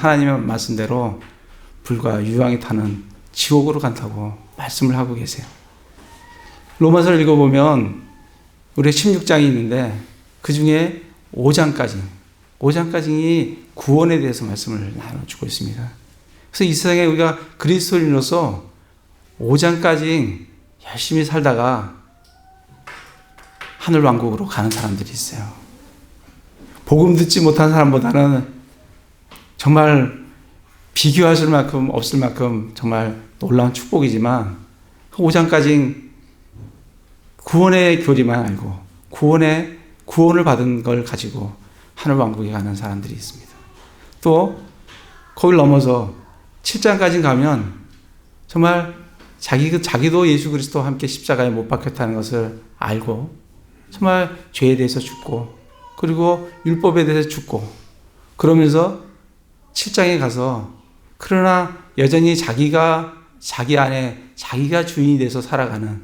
하나님의 말씀대로 불과 유황이 타는 지옥으로 간다고 말씀을 하고 계세요. 로마서를 읽어보면 우리 16장이 있는데 그 중에 5장까지 구원에 대해서 말씀을 나눠주고 있습니다. 그래서 이 세상에 우리가 그리스도인으로서 5장까지 열심히 살다가 하늘 왕국으로 가는 사람들이 있어요. 복음 듣지 못한 사람보다는 정말 비교하실 만큼 없을 만큼 정말 놀라운 축복이지만 그 5장까지 구원의 교리만 알고 구원을 받은 걸 가지고 하늘 왕국에 가는 사람들이 있습니다. 또 거기를 넘어서 7장까지 가면 정말 자기도 예수 그리스도와 함께 십자가에 못 박혔다는 것을 알고 정말 죄에 대해서 죽고 그리고 율법에 대해서 죽고 그러면서 7장에 가서 그러나 여전히 자기 안에 자기가 주인이 돼서 살아가는,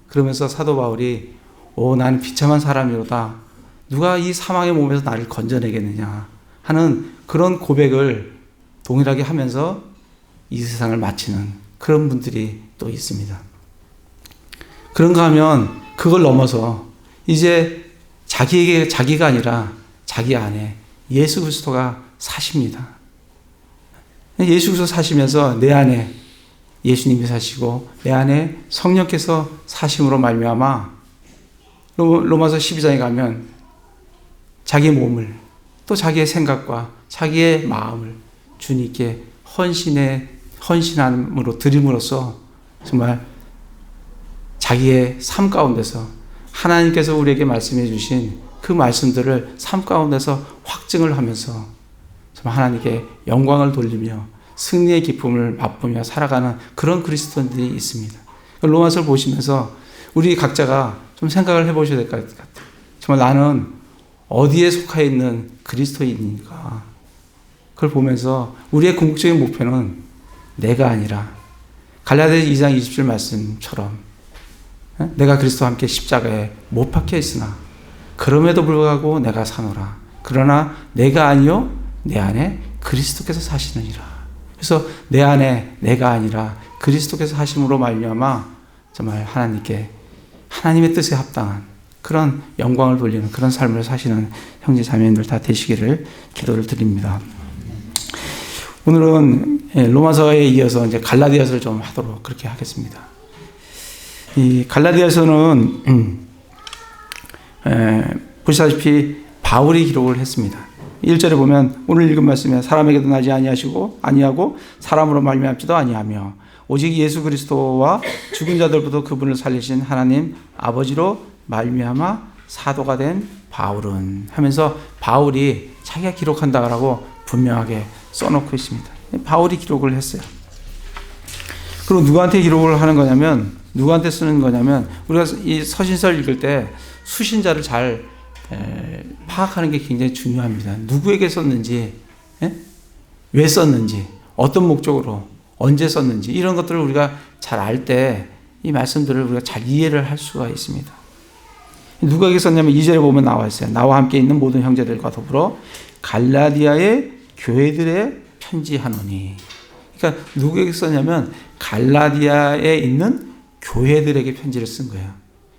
그러면서 사도 바울이 나는 비참한 사람이로다. 누가 이 사망의 몸에서 나를 건져내겠느냐 하는 그런 고백을 동일하게 하면서 이 세상을 마치는 그런 분들이 또 있습니다. 그런가 하면 그걸 넘어서 이제 자기가 아니라 자기 안에 예수 그리스도가 사십니다. 예수 그리스도 사시면서 내 안에 예수님이 사시고 내 안에 성령께서 사심으로 말미암아 로마서 12장에 가면 자기의 몸을 또 자기의 생각과 자기의 마음을 주님께 헌신함으로 드림으로써 정말 자기의 삶 가운데서 하나님께서 우리에게 말씀해 주신 그 말씀들을 삶 가운데서 확증을 하면서 정말 하나님께 영광을 돌리며 승리의 기쁨을 맛보며 살아가는 그런 그리스도인들이 있습니다. 로마서를 보시면서 우리 각자가 좀 생각을 해보셔야 될 것 같아요. 정말 나는 어디에 속해 있는 그리스도인인가? 그걸 보면서 우리의 궁극적인 목표는 내가 아니라 갈라디아서 2장 20절 말씀처럼 내가 그리스도와 함께 십자가에 못 박혀 있으나 그럼에도 불구하고 내가 사노라. 그러나 내가 아니요 내 안에 그리스도께서 사시느니라. 그래서 내 안에 내가 아니라 그리스도께서 하심으로 말미암아 정말 하나님의 뜻에 합당한 그런 영광을 돌리는 그런 삶을 사시는 형제 자매님들 다 되시기를 기도를 드립니다. 오늘은 로마서에 이어서 이제 갈라디아서를 좀 하도록 그렇게 하겠습니다. 이 갈라디아서는 보시다시피 바울이 기록을 했습니다. 1절에 보면 오늘 읽은 말씀에 사람에게도 나지 아니하고 사람으로 말미암지도 아니하며 오직 예수 그리스도와 죽은 자들부터 그분을 살리신 하나님 아버지로 말미암아 사도가 된 바울은 하면서 바울이 자기가 기록한다라고 분명하게 써놓고 있습니다. 바울이 기록을 했어요. 그리고 누구한테 기록을 하는 거냐면 누구한테 쓰는 거냐면 우리가 이 서신서를 읽을 때 수신자를 잘 파악하는 게 굉장히 중요합니다. 누구에게 썼는지, 왜 썼는지, 어떤 목적으로, 언제 썼는지 이런 것들을 우리가 잘 알 때 이 말씀들을 우리가 잘 이해를 할 수가 있습니다. 누구에게 썼냐면 2절에 보면 나와 있어요. 나와 함께 있는 모든 형제들과 더불어 갈라디아의 교회들의 편지하노니. 그러니까 누구에게 썼냐면 갈라디아에 있는 교회들에게 편지를 쓴 거예요.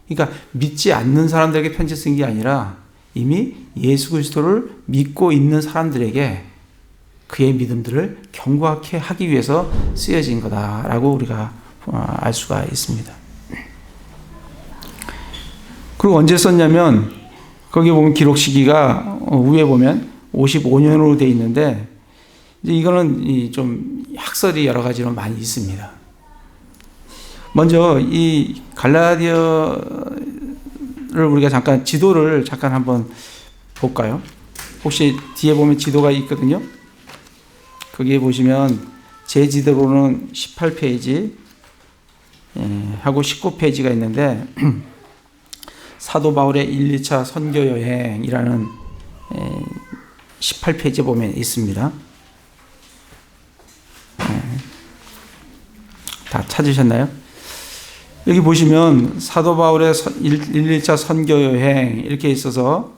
그러니까 믿지 않는 사람들에게 편지 쓴 게 아니라 이미 예수 그리스도를 믿고 있는 사람들에게 그의 믿음들을 견고하게 하기 위해서 쓰여진 거다라고 우리가 알 수가 있습니다. 그리고 언제 썼냐면 거기 보면 기록 시기가 위에 보면 55년으로 되어 있는데 이거는 좀 학설이 여러 가지로 많이 있습니다. 먼저 이 갈라디아를 우리가 잠깐 지도를 잠깐 한번 볼까요? 혹시 뒤에 보면 지도가 있거든요. 거기에 보시면 제 지도로는 18페이지 하고 19페이지가 있는데 사도 바울의 1, 2차 선교 여행이라는 18페이지에 보면 있습니다. 다 찾으셨나요? 여기 보시면 사도 바울의 1, 2차 선교 여행 이렇게 있어서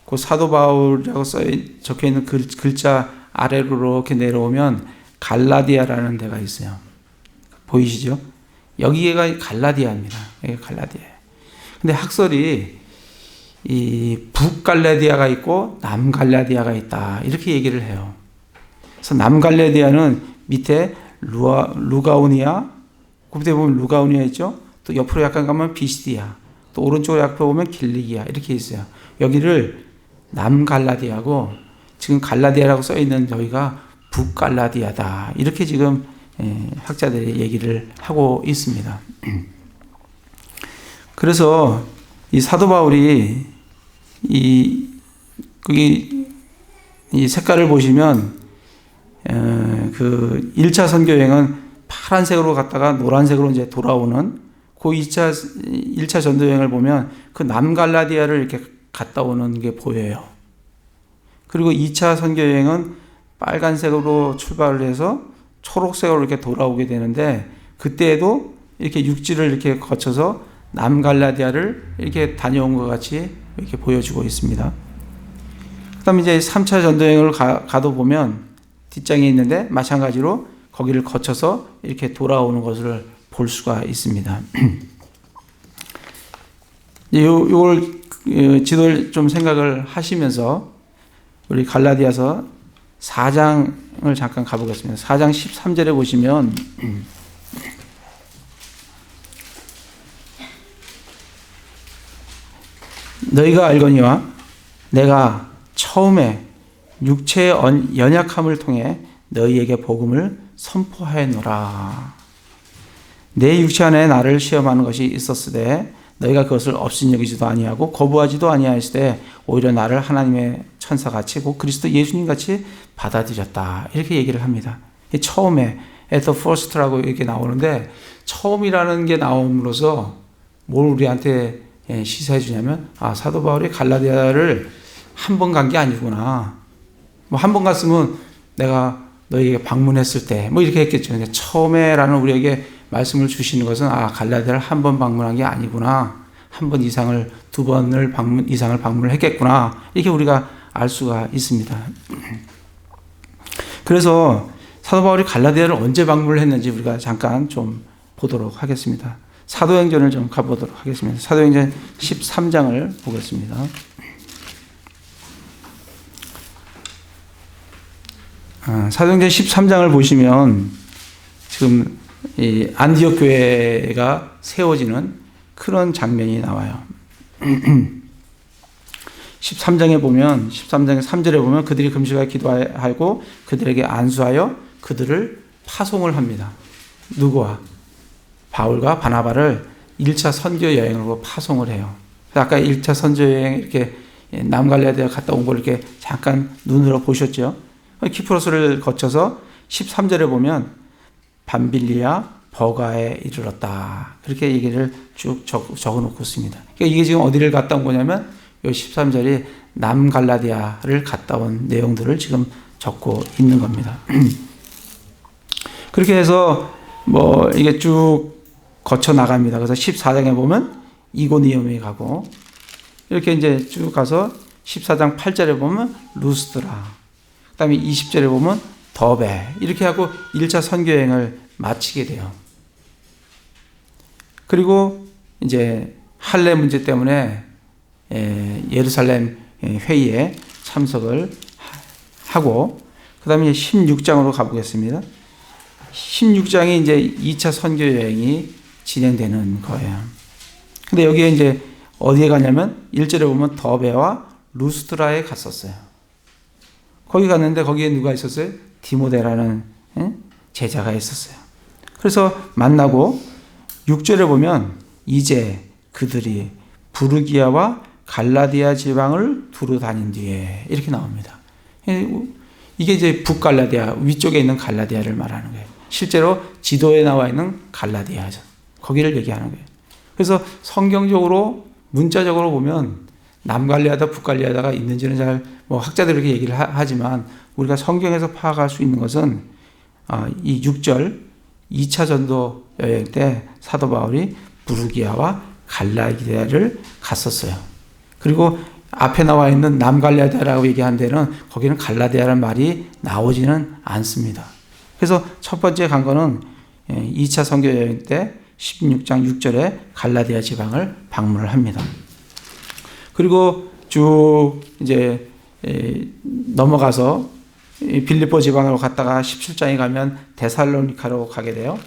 그 사도 바울이라고 적혀 있는 글자 아래로 이렇게 내려오면 갈라디아라는 데가 있어요. 보이시죠? 여기가 갈라디아입니다. 여기가 갈라디아예요. 근데 학설이 이 북갈라디아가 있고 남갈라디아가 있다, 이렇게 얘기를 해요. 그래서 남갈라디아는 밑에 루가오니아, 그 밑에 보면 루가오니아 있죠? 또 옆으로 약간 가면 비시디아, 또 오른쪽으로 약간 보면 길리기아, 이렇게 있어요. 여기를 남갈라디아고 지금 갈라디아라고 써 있는 저희가 북갈라디아다, 이렇게 지금 학자들이 얘기를 하고 있습니다. 그래서 이 사도 바울이 거기 이 색깔을 보시면 그 1차 선교 여행은 파란색으로 갔다가 노란색으로 이제 돌아오는 그 1차 전도 여행을 보면 그 남갈라디아를 이렇게 갔다 오는 게 보여요. 그리고 2차 선교 여행은 빨간색으로 출발을 해서 초록색으로 이렇게 돌아오게 되는데, 그때에도 이렇게 육지를 이렇게 거쳐서 남갈라디아를 이렇게 다녀온 것 같이 이렇게 보여주고 있습니다. 그 다음에 이제 3차 전도여행을 가도 보면 뒷장에 있는데 마찬가지로 거기를 거쳐서 이렇게 돌아오는 것을 볼 수가 있습니다. 요걸 지도를 좀 생각을 하시면서 우리 갈라디아서 4장을 잠깐 가보겠습니다. 4장 13절에 보시면 너희가 알거니와 내가 처음에 육체의 연약함을 통해 너희에게 복음을 선포하였노라. 내 육체 안에 나를 시험하는 것이 있었으되 너희가 그것을 없인 여기지도 아니하고 거부하지도 아니하였으되 오히려 나를 하나님의 천사같이 곧 그리스도 예수님같이 받아들였다, 이렇게 얘기를 합니다. 처음에 at the first라고 이렇게 나오는데, 처음이라는 게 나옴으로써 뭘 우리한테 시사해 주냐면, 사도 바울이 갈라디아를 한 번 간 게 아니구나. 뭐 한 번 갔으면 내가 너희에게 방문했을 때 뭐 이렇게 했겠죠. 근데 처음에라는 우리에게 말씀을 주시는 것은 갈라디아를 한 번 방문한 게 아니구나. 한 번 이상을, 두 번을 이상을 방문을 했겠구나. 이렇게 우리가 알 수가 있습니다. 그래서 사도 바울이 갈라디아를 언제 방문을 했는지 우리가 잠깐 좀 보도록 하겠습니다. 사도행전을 좀 가보도록 하겠습니다. 사도행전 13장을 보겠습니다. 사도행전 13장을 보시면 지금 이 안디옥 교회가 세워지는 그런 장면이 나와요. 13장에 보면, 13장의 3절에 보면 그들이 금식하여 기도하고 그들에게 안수하여 그들을 파송을 합니다. 누구와? 바울과 바나바를 1차 선교 여행으로 파송을 해요. 아까 1차 선교 여행 이렇게 남갈라디아 갔다 온 걸 이렇게 잠깐 눈으로 보셨죠? 키프로스를 거쳐서 13절에 보면 밤빌리아 버가에 이르렀다, 그렇게 얘기를 쭉 적어놓고 있습니다. 그러니까 이게 지금 어디를 갔다 온 거냐면 이 13절이 남갈라디아를 갔다 온 내용들을 지금 적고 있는 겁니다. 그렇게 해서 뭐 이게 쭉 거쳐 나갑니다. 그래서 14장에 보면 이고니움에 가고, 이렇게 이제 쭉 가서 14장 8절에 보면 루스드라, 그 다음에 20절에 보면 더베, 이렇게 하고 1차 선교여행을 마치게 돼요. 그리고 이제 할례 문제 때문에 예루살렘 회의에 참석을 하고, 그 다음에 16장으로 가보겠습니다. 16장이 이제 2차 선교 여행이 진행되는 거예요. 근데 여기에 이제 어디에 가냐면 1절에 보면 더베와 루스트라에 갔었어요. 거기 갔는데 거기에 누가 있었어요? 디모데라는 제자가 있었어요. 그래서 만나고 6절에 보면 이제 그들이 부르기아와 갈라디아 지방을 두루 다닌 뒤에, 이렇게 나옵니다. 이게 이제 북갈라디아, 위쪽에 있는 갈라디아를 말하는 거예요. 실제로 지도에 나와 있는 갈라디아죠. 거기를 얘기하는 거예요. 그래서 성경적으로 문자적으로 보면 남갈라디아, 북갈라디아가 있는지는 잘 뭐 학자들이 이렇게 얘기를 하지만 우리가 성경에서 파악할 수 있는 것은 이 6절 2차 전도 여행 때 사도 바울이 부르기아와 갈라디아를 갔었어요. 그리고 앞에 나와 있는 남갈라디아라고 얘기한 데는 거기는 갈라디아라는 말이 나오지는 않습니다. 그래서 첫 번째 간 거는 2차 선교 여행 때 16장 6절에 갈라디아 지방을 방문을 합니다. 그리고 쭉 이제 넘어가서 빌립보 지방으로 갔다가 17장에 가면 데살로니카로 가게 돼요.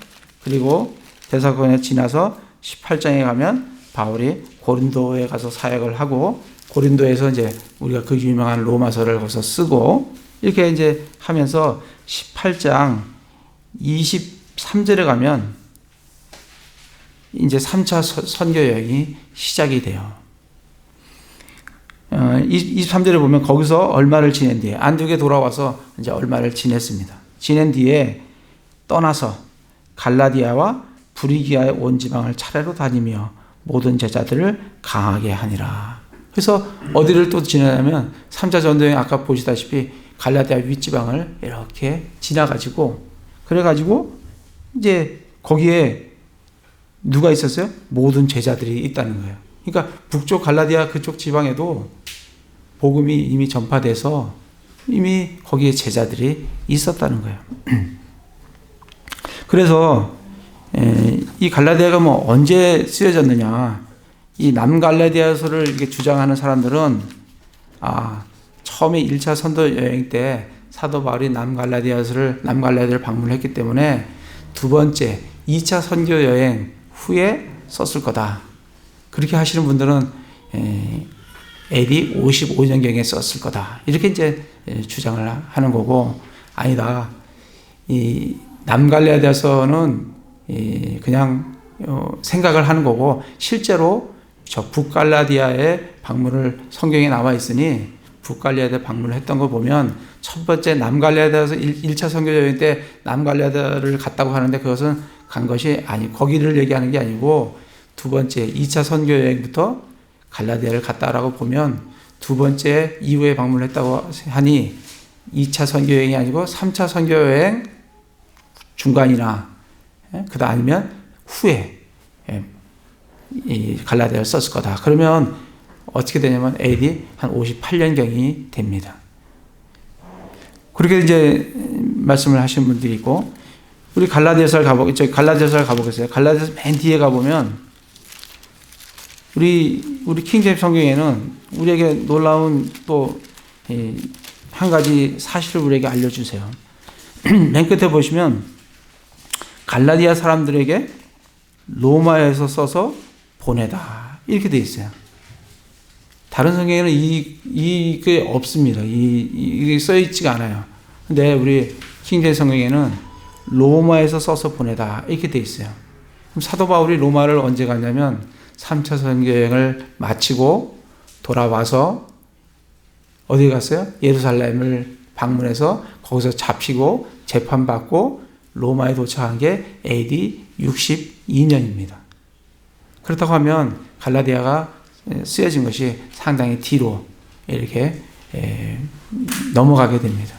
그리고 데살로니카에 지나서 18장에 가면 바울이 고린도에 가서 사역을 하고 고린도에서 이제 우리가 그 유명한 로마서를 거기서 쓰고 이렇게 이제 하면서 18장 23절에 가면 이제 3차 선교 여행이 시작이 돼요. 23절에 보면 거기서 얼마를 지낸 뒤에 안디옥에 돌아와서 이제 얼마를 지냈습니다. 지낸 뒤에 떠나서 갈라디아와 브리기아의 온 지방을 차례로 다니며 모든 제자들을 강하게 하니라. 그래서 어디를 또 지나냐면 3차 전도여행 아까 보시다시피 갈라디아 윗지방을 이렇게 지나가지고 그래가지고 이제 거기에 누가 있었어요? 모든 제자들이 있다는 거예요. 그러니까 북쪽 갈라디아 그쪽 지방에도 복음이 이미 전파돼서 이미 거기에 제자들이 있었다는 거예요. 그래서 이 갈라디아가 뭐 언제 쓰여졌느냐? 이 남갈라디아서를 이렇게 주장하는 사람들은 처음에 1차 선도 여행 때 사도 바울이 남갈라디아를 방문했기 때문에 두 번째 2차 선교 여행 후에 썼을 거다. 그렇게 하시는 분들은 AD 55년경에 썼을 거다. 이렇게 이제 주장을 하는 거고 아니다. 이 남갈라디아서는 그냥 생각을 하는 거고 실제로 저 북갈라디아의 방문을 성경에 나와 있으니 북갈라디아에 방문을 했던 거 보면 첫 번째 남갈라디아에서 1차 선교 여행 때 남갈라디아를 갔다고 하는데 그것은 간 것이 거기를 얘기하는 게 아니고 두 번째 2차 선교 여행부터 갈라디아를 갔다라고 보면 두 번째 이후에 방문을 했다고 하니 2차 선교 여행이 아니고 3차 선교 여행 중간이나 그다 아니면 후에 이 갈라디아를 썼을 거다. 그러면 어떻게 되냐면 AD 한 58년경이 됩니다. 그렇게 이제 말씀을 하시는 분들이 있고 우리 갈라디아서를 가보겠어요. 갈라디아서 맨 뒤에 가보면 우리 킹제임스 성경에는 우리에게 놀라운 또 한 가지 사실을 우리에게 알려주세요. 맨 끝에 보시면 갈라디아 사람들에게 로마에서 써서 보내다 이렇게 돼 있어요. 다른 성경에는 이게 없습니다. 이게 써 있지가 않아요. 근데 우리 킹제임스 성경에는 로마에서 써서 보내다 이렇게 돼 있어요. 그럼 사도 바울이 로마를 언제 갔냐면 3차 선교 여행을 마치고 돌아와서 어디 갔어요? 예루살렘을 방문해서 거기서 잡히고 재판받고 로마에 도착한 게 AD 62년입니다. 그렇다고 하면 갈라디아가 쓰여진 것이 상당히 뒤로 이렇게 넘어가게 됩니다.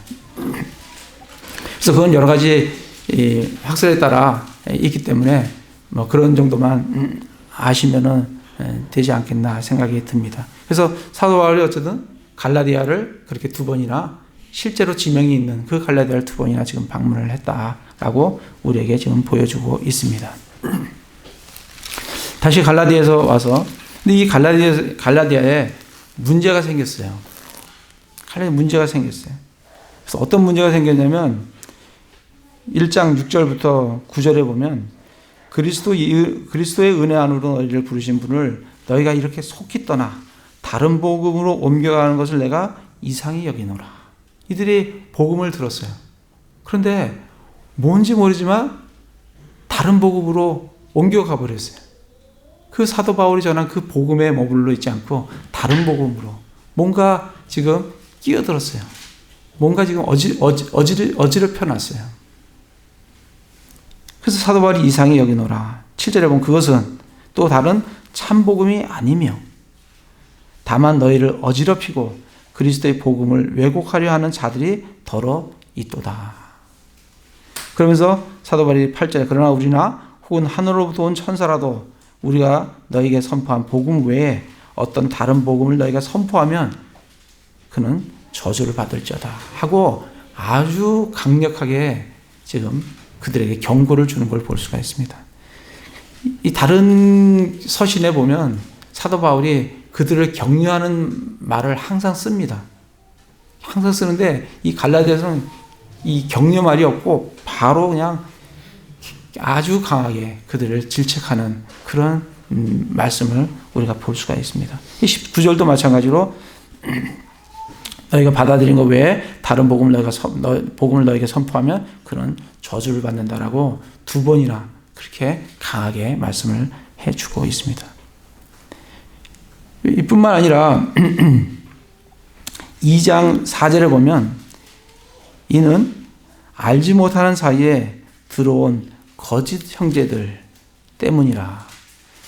그래서 그건 여러 가지 학설에 따라 있기 때문에 뭐 그런 정도만 아시면은 되지 않겠나 생각이 듭니다. 그래서 사도 바울이 어쨌든 갈라디아를 그렇게 두 번이나 실제로 지명이 있는 그 갈라디아를 두 번이나 지금 방문을 했다라고 우리에게 지금 보여주고 있습니다. 다시 갈라디아에서 와서 근데 이 갈라디아에 문제가 생겼어요. 문제가 생겼어요. 그래서 어떤 문제가 생겼냐면 1장 6절부터 9절에 보면 그리스도의 은혜 안으로 너희를 부르신 분을 너희가 이렇게 속히 떠나 다른 복음으로 옮겨가는 것을 내가 이상히 여기노라. 이들이 복음을 들었어요. 그런데 뭔지 모르지만 다른 복음으로 옮겨가 버렸어요. 그 사도 바울이 전한 그 복음에 머물러 있지 않고 다른 복음으로 뭔가 지금 끼어들었어요. 뭔가 지금 어지럽혀 놨어요. 그래서 사도 바울이 이상히 여기노라. 7절에 보면 그것은 또 다른 참복음이 아니며 다만 너희를 어지럽히고 그리스도의 복음을 왜곡하려 하는 자들이 더러 있도다. 그러면서 사도 바울이 8절에 그러나 우리나 혹은 하늘로부터 온 천사라도 우리가 너희에게 선포한 복음 외에 어떤 다른 복음을 너희가 선포하면 그는 저주를 받을지어다 하고 아주 강력하게 지금 그들에게 경고를 주는 걸 볼 수가 있습니다. 이 다른 서신에 보면 사도 바울이 그들을 격려하는 말을 항상 씁니다. 항상 쓰는데 이 갈라디아서는 이 격려 말이 없고 바로 그냥 아주 강하게 그들을 질책하는 그런 말씀을 우리가 볼 수가 있습니다. 이 19절도 마찬가지로 너희가 받아들인 것 외에 다른 복음을 너에게 선포하면 그런 저주를 받는다라고 2번이나 그렇게 강하게 말씀을 해주고 있습니다. 이뿐만 아니라 2장 4절에 보면 이는 알지 못하는 사이에 들어온 거짓 형제들 때문이라.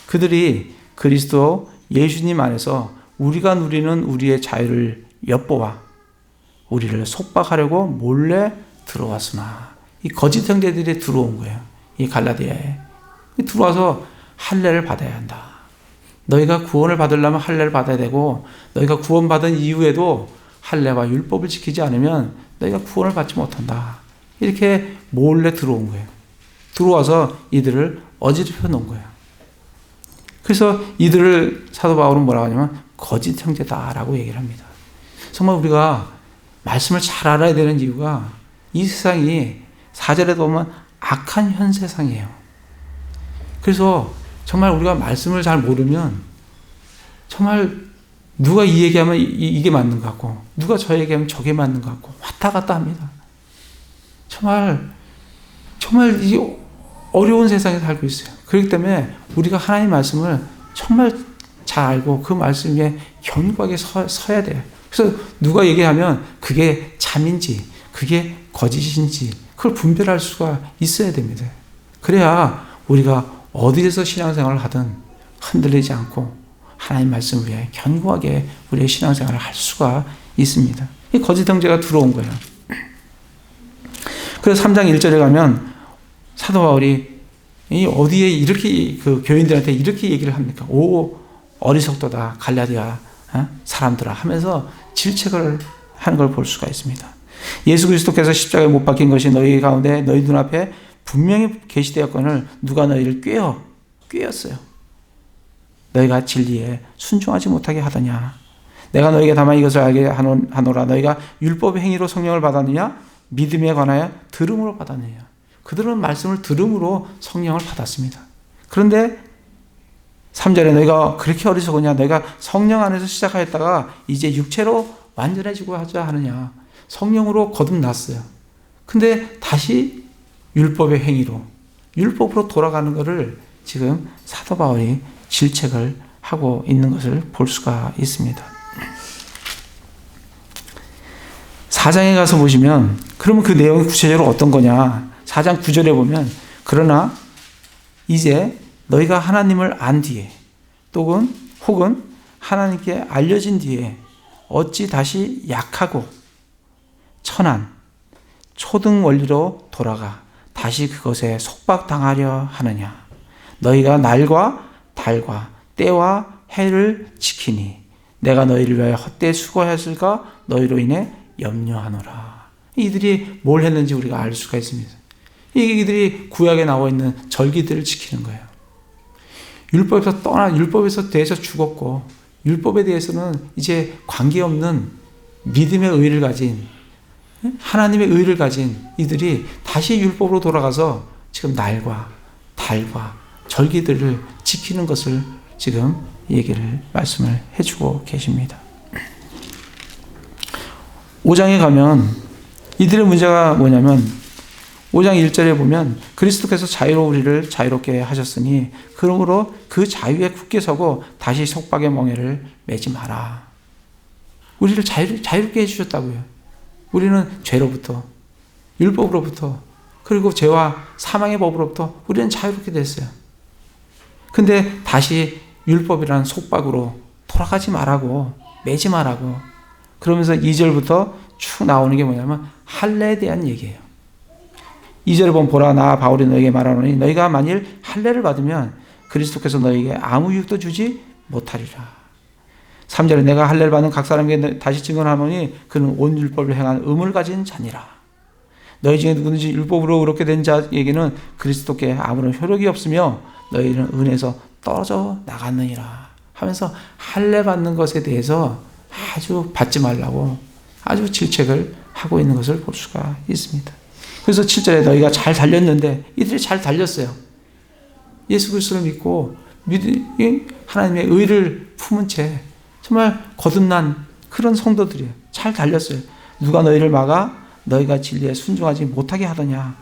그들이 그리스도 예수님 안에서 우리가 누리는 우리의 자유를 엿보아 우리를 속박하려고 몰래 들어왔으나, 이 거짓 형제들이 들어온 거예요. 이 갈라디아에 들어와서 할례를 받아야 한다. 너희가 구원을 받으려면 할례를 받아야 되고, 너희가 구원받은 이후에도 할례와 율법을 지키지 않으면 너희가 구원을 받지 못한다. 이렇게 몰래 들어온 거예요. 들어와서 이들을 어지럽혀 놓은 거예요. 그래서 이들을 사도 바울은 뭐라고 하냐면 거짓 형제다라고 얘기를 합니다. 정말 우리가 말씀을 잘 알아야 되는 이유가 이 세상이 4절에 보면 악한 현 세상이에요. 그래서 정말 우리가 말씀을 잘 모르면 정말 누가 이 얘기하면 이게 맞는 것 같고 누가 저 얘기하면 저게 맞는 것 같고 왔다 갔다 합니다. 정말 이 어려운 세상에 살고 있어요. 그렇기 때문에 우리가 하나님의 말씀을 정말 잘 알고 그 말씀에 견고하게 서야 돼요. 그래서 누가 얘기하면 그게 참인지 그게 거짓인지 그걸 분별할 수가 있어야 됩니다. 그래야 우리가 어디에서 신앙생활을 하든 흔들리지 않고 하나님 말씀 위에 견고하게 우리의 신앙생활을 할 수가 있습니다. 이 거짓 형제가 들어온 거예요. 그래서 3장 1절에 가면 사도 바울이 어디에 이렇게 그 교인들한테 이렇게 얘기를 합니까? 오 어리석도다 갈라디아 사람들아 하면서 질책을 하는 걸 볼 수가 있습니다. 예수 그리스도께서 십자가에 못 박힌 것이 너희 가운데 너희 눈앞에 분명히 계시되었거늘 누가 너희를 꾀었어요. 너희가 진리에 순종하지 못하게 하더냐. 내가 너희에게 다만 이것을 알게 하노라. 너희가 율법의 행위로 성령을 받았느냐 믿음에 관하여 들음으로 받았느냐. 그들은 말씀을 들음으로 성령을 받았습니다. 그런데 3절에 너희가 그렇게 어리석으냐. 너희가 성령 안에서 시작하였다가 이제 육체로 완전해지고 하자 하느냐. 성령으로 거듭났어요. 근데 다시 율법의 행위로 율법으로 돌아가는 것을 지금 사도 바울이 질책을 하고 있는 것을 볼 수가 있습니다. 4장에 가서 보시면 그러면 그 내용이 구체적으로 어떤 거냐. 4장 9절에 보면 그러나 이제 너희가 하나님을 안 뒤에 혹은 하나님께 알려진 뒤에 어찌 다시 약하고 천한 초등 원리로 돌아가 다시 그것에 속박당하려 하느냐. 너희가 날과 달과 때와 해를 지키니 내가 너희를 위하여 헛되이 수고하였을까 너희로 인해 염려하노라. 이들이 뭘 했는지 우리가 알 수가 있습니다. 이들이 구약에 나와 있는 절기들을 지키는 거예요. 율법에서 대해서 죽었고 율법에 대해서는 이제 관계없는 믿음의 의를 가진 하나님의 의를 가진 이들이 다시 율법으로 돌아가서 지금 날과 달과 절기들을 지키는 것을 지금 말씀을 해주고 계십니다. 5장에 가면 이들의 문제가 뭐냐면 5장 1절에 보면 그리스도께서 우리를 자유롭게 하셨으니 그러므로 그 자유에 굳게 서고 다시 속박의 멍에를 매지 마라. 우리를 자유롭게 해주셨다고요. 우리는 죄로부터 율법으로부터 그리고 죄와 사망의 법으로부터 우리는 자유롭게 됐어요. 근데 다시 율법이라는 속박으로 돌아가지 말라고 매지 말라고 그러면서 2절부터 쭉 나오는 게 뭐냐면 할례에 대한 얘기예요. 2절에 보면 보라 나 바울이 너에게 말하노니 너희가 만일 할례를 받으면 그리스도께서 너희에게 아무 유익도 주지 못하리라. 3절에 내가 할례를 받는 각 사람에게 다시 증언하노니 그는 온 율법을 행한 의무를 가진 자니라. 너희 중에 누구든지 율법으로 의롭게 된 자에게는 그리스도께 아무런 효력이 없으며 너희는 은혜에서 떨어져 나갔느니라 하면서 할례 받는 것에 대해서 아주 받지 말라고 아주 질책을 하고 있는 것을 볼 수가 있습니다. 그래서 7절에 너희가 잘 달렸는데 이들이 잘 달렸어요. 예수 그리스도를 믿고 하나님의 의를 품은 채 정말 거듭난 그런 성도들이에요. 잘 달렸어요. 누가 너희를 막아 너희가 진리에 순종하지 못하게 하더냐.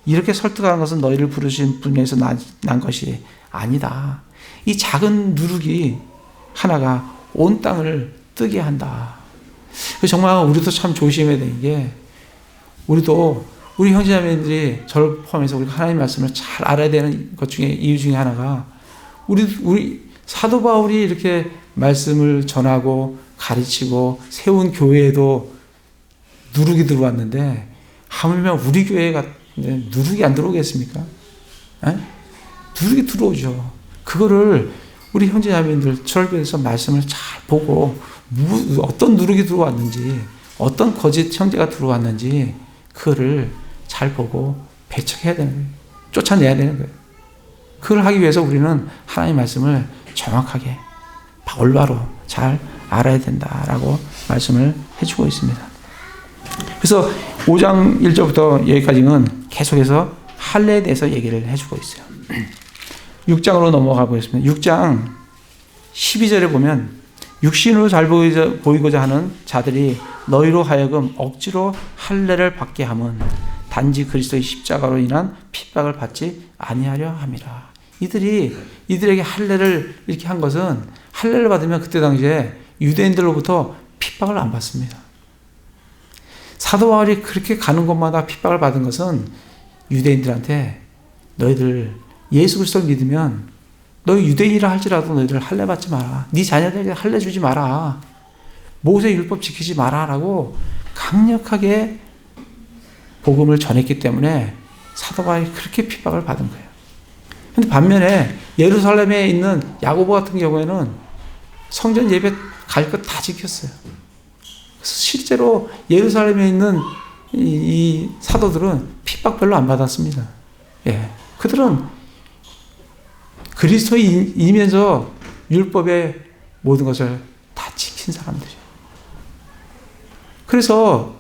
이렇게 설득하는 것은 너희를 부르신 분에서 난 것이 아니다. 이 작은 누룩이 하나가 온 땅을 뜨게 한다. 정말 우리도 참 조심해야 되는 게 우리도 우리 형제자매들이 저를 포함해서 우리가 하나님 말씀을 잘 알아야 되는 것 중에 이유 중에 하나가 우리 사도 바울이 이렇게 말씀을 전하고 가르치고 세운 교회에도 누룩이 들어왔는데 하물며 우리 교회가 누룩이 안 들어오겠습니까? 에? 누룩이 들어오죠. 그거를 우리 형제자매들 철교에서 말씀을 잘 보고 어떤 누룩이 들어왔는지 어떤 거짓 형제가 들어왔는지 그거를 잘 보고 배척해야 되는 거예요. 쫓아내야 되는 거예요. 그걸 하기 위해서 우리는 하나님의 말씀을 정확하게 올바로 잘 알아야 된다라고 말씀을 해주고 있습니다. 그래서 5장 1절부터 여기까지는 계속해서 할례에 대해서 얘기를 해주고 있어요. 6장으로 넘어가 보겠습니다. 6장 12절에 보면 육신으로 잘 보이고자 하는 자들이 너희로 하여금 억지로 할례를 받게 함은 단지 그리스도의 십자가로 인한 핍박을 받지 아니하려 함이라. 이들에게 할례를 이렇게 한 것은 할례를 받으면 그때 당시에 유대인들로부터 핍박을 안 받습니다. 사도 바울이 그렇게 가는 곳마다 핍박을 받은 것은 유대인들한테 너희들 예수 그리스도를 믿으면 너희 유대인이라 할지라도 너희들 할례 받지 마라. 네 자녀들에게 할례 주지 마라. 모세 율법 지키지 마라라고 강력하게 복음을 전했기 때문에 사도 바울이 그렇게 핍박을 받은 거예요. 근데 반면에 예루살렘에 있는 야고보 같은 경우에는 성전 예배 갈 것 다 지켰어요. 그래서 실제로 예루살렘에 있는 이 사도들은 핍박 별로 안 받았습니다. 예. 그들은 그리스도이면서 율법의 모든 것을 다 지킨 사람들이에요. 그래서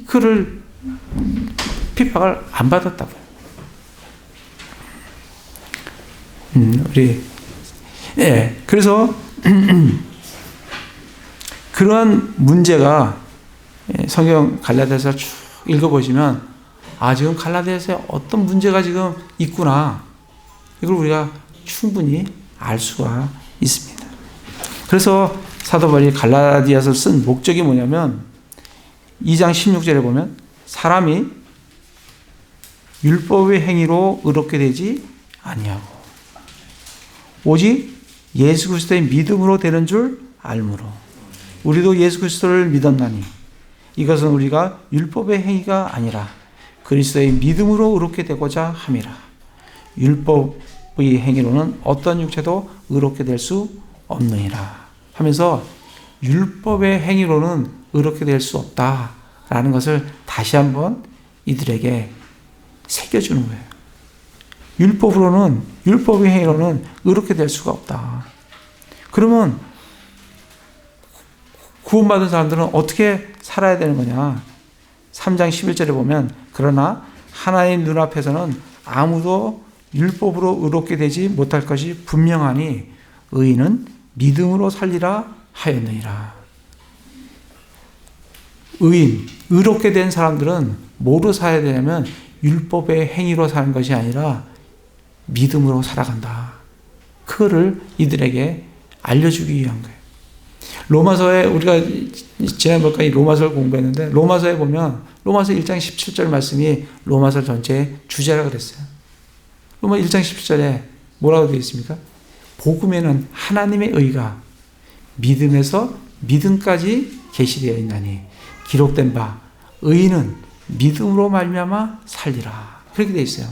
그를 핍박을 안 받았다고요. 그래서 그러한 문제가 성경 갈라디아서 쭉 읽어보시면 지금 갈라디아서에 어떤 문제가 지금 있구나. 이걸 우리가 충분히 알 수가 있습니다. 그래서 사도 바울이 갈라디아서를 쓴 목적이 뭐냐면 2장 16절에 보면 사람이 율법의 행위로 의롭게 되지 아니하고 오직 예수 그리스도의 믿음으로 되는 줄 알므로 우리도 예수 그리스도를 믿었나니 이것은 우리가 율법의 행위가 아니라 그리스도의 믿음으로 의롭게 되고자 함이라. 율법의 행위로는 어떤 육체도 의롭게 될 수 없느니라 하면서 율법의 행위로는 의롭게 될 수 없다라는 것을 다시 한번 이들에게 새겨주는 거예요. 율법의 행위로는 의롭게 될 수가 없다. 그러면 구원받은 사람들은 어떻게 살아야 되는 거냐? 3장 11절에 보면 그러나 하나님 눈앞에서는 아무도 율법으로 의롭게 되지 못할 것이 분명하니 의인은 믿음으로 살리라 하였느니라. 의롭게 된 사람들은 뭐로 살아야 되냐면 율법의 행위로 사는 것이 아니라 믿음으로 살아간다. 그거를 이들에게 알려주기 위한 거예요. 로마서에 우리가 지난번까지 로마서를 공부했는데 로마서에 보면 로마서 1장 17절 말씀이 로마서 전체의 주제라 그랬어요. 로마 1장 17절에 뭐라고 되어 있습니까? 복음에는 하나님의 의가 믿음에서 믿음까지 계시되어 있나니 기록된 바 의인은 믿음으로 말미암아 살리라. 그렇게 되어 있어요.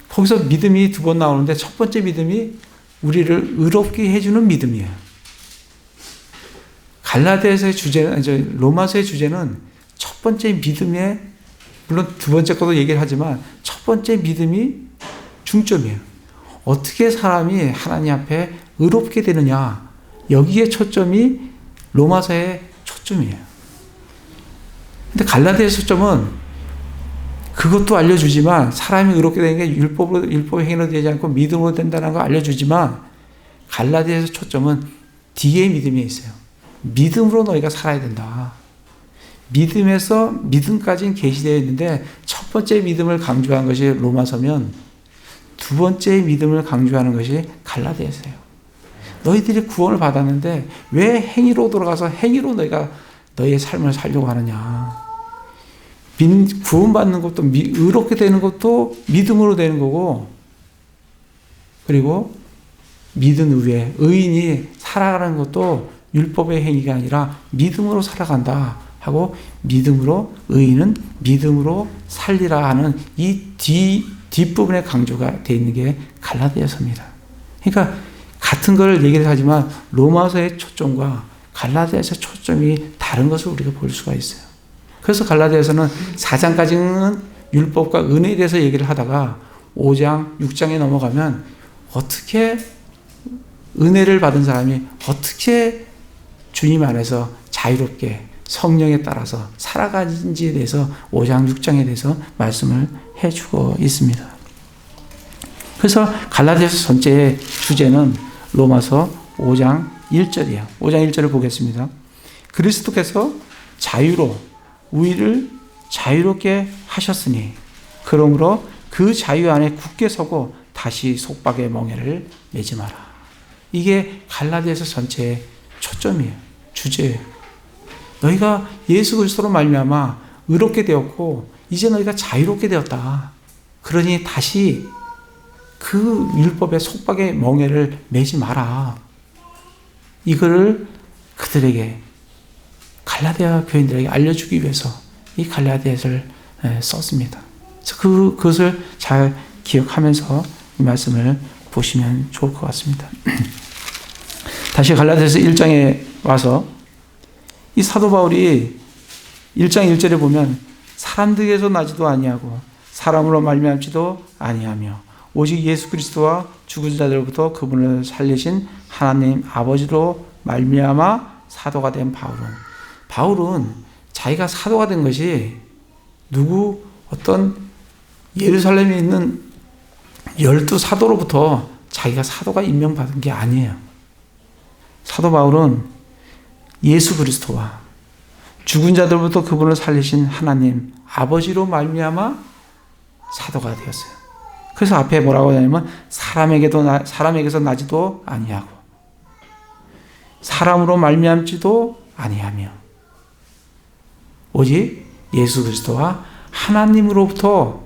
거기서 믿음이 두 번 나오는데 첫 번째 믿음이 우리를 의롭게 해주는 믿음이에요. 갈라디아서의 주제는, 로마서의 주제는 첫 번째 믿음의, 물론 두 번째 것도 얘기를 하지만 첫 번째 믿음이 중점이에요. 어떻게 사람이 하나님 앞에 의롭게 되느냐, 여기에 초점이 로마서의 초점이에요. 근데 갈라디아서 초점은 그것도 알려주지만, 사람이 의롭게 되는 게 율법의 행위로 되지 않고 믿음으로 된다는 거 알려주지만, 갈라디아서 초점은 뒤에 믿음이 있어요. 믿음으로 너희가 살아야 된다. 믿음에서 믿음까지는 계시되어 있는데 첫 번째 믿음을 강조한 것이 로마서면 두 번째 믿음을 강조하는 것이 갈라디아서예요. 너희들이 구원을 받았는데 왜 행위로 돌아가서 행위로 너희가 너희의 삶을 살려고 하느냐. 구원받는 것도, 의롭게 되는 것도 믿음으로 되는 거고, 그리고 믿은 후에 의인이 살아가는 것도 율법의 행위가 아니라 믿음으로 살아간다 하고, 믿음으로, 의인은 믿음으로 살리라 하는 이 뒷부분에 강조가 되어 있는 게 갈라디아서입니다. 그러니까 같은 걸 얘기를 하지만 로마서의 초점과 갈라디아서의 초점이 다른 것을 우리가 볼 수가 있어요. 그래서 갈라디아서는 4장까지는 율법과 은혜에 대해서 얘기를 하다가 5장, 6장에 넘어가면 어떻게 은혜를 받은 사람이 어떻게 주님 안에서 자유롭게 성령에 따라서 살아가는지에 대해서 5장, 6장에 대해서 말씀을 해주고 있습니다. 그래서 갈라디아서 전체의 주제는 로마서 5장 1절이에요. 5장 1절을 보겠습니다. 그리스도께서 자유로 우리를 자유롭게 하셨으니 그러므로 그 자유 안에 굳게 서고 다시 속박의 멍에를 매지 마라. 이게 갈라디아서 전체의 초점이에요. 주제예요. 너희가 예수 그리스도로 말미암아 의롭게 되었고 이제 너희가 자유롭게 되었다. 그러니 다시 그 율법의 속박의 멍에를 매지 마라. 이거를 그들에게, 갈라디아 교인들에게 알려주기 위해서 이 갈라디아서를 썼습니다. 그것을 잘 기억하면서 이 말씀을 보시면 좋을 것 같습니다. 다시 갈라디아서 1장에 와서 이 사도 바울이 1장 1절에 보면 사람들에게서 나지도 아니하고 사람으로 말미암지도 아니하며 오직 예수 그리스도와 죽은 자들로부터 그분을 살리신 하나님 아버지로 말미암아 사도가 된 바울은 자기가 사도가 된 것이 어떤 예루살렘에 있는 12사도로부터 자기가 사도가 임명받은 게 아니에요. 사도 바울은 예수 그리스도와 죽은 자들부터 그분을 살리신 하나님 아버지로 말미암아 사도가 되었어요. 그래서 앞에 뭐라고 하냐면 사람에게서 나지도 아니하고 사람으로 말미암지도 아니하며 오직 예수 그리스도와 하나님으로부터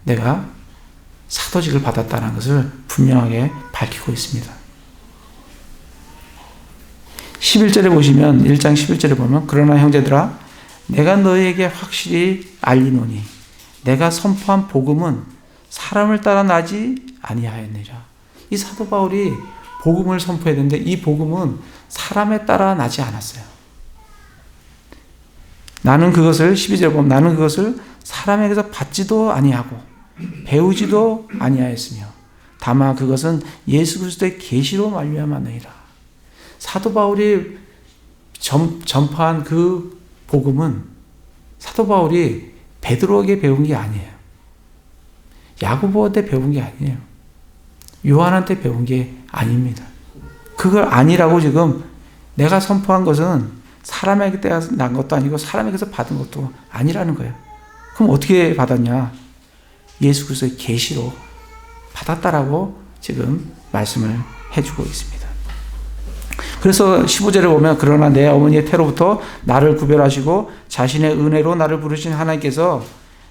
내가 사도직을 받았다는 것을 분명하게 밝히고 있습니다. 11절에 보시면 1장 11절에 보면 그러나 형제들아 내가 너희에게 확실히 알리노니 내가 선포한 복음은 사람을 따라 나지 아니하였느니라. 이 사도 바울이 복음을 선포했는데 이 복음은 사람에 따라 나지 않았어요. 나는 그것을 12절에 보면 나는 그것을 사람에게서 받지도 아니하고 배우지도 아니하였으며 다만 그것은 예수 그리스도의 계시로 말미암았느니라. 사도 바울이 전파한 그 복음은 사도 바울이 베드로에게 배운 게 아니에요. 야고보한테 배운 게 아니에요. 요한한테 배운 게 아닙니다. 그걸 아니라고 지금 내가 선포한 것은 사람에게 난 것도 아니고 사람에게서 받은 것도 아니라는 거예요. 그럼 어떻게 받았냐? 예수 그리스도의 계시로 받았다라고 지금 말씀을 해주고 있습니다. 그래서 15절에 보면 그러나 내 어머니의 태로부터 나를 구별하시고 자신의 은혜로 나를 부르신 하나님께서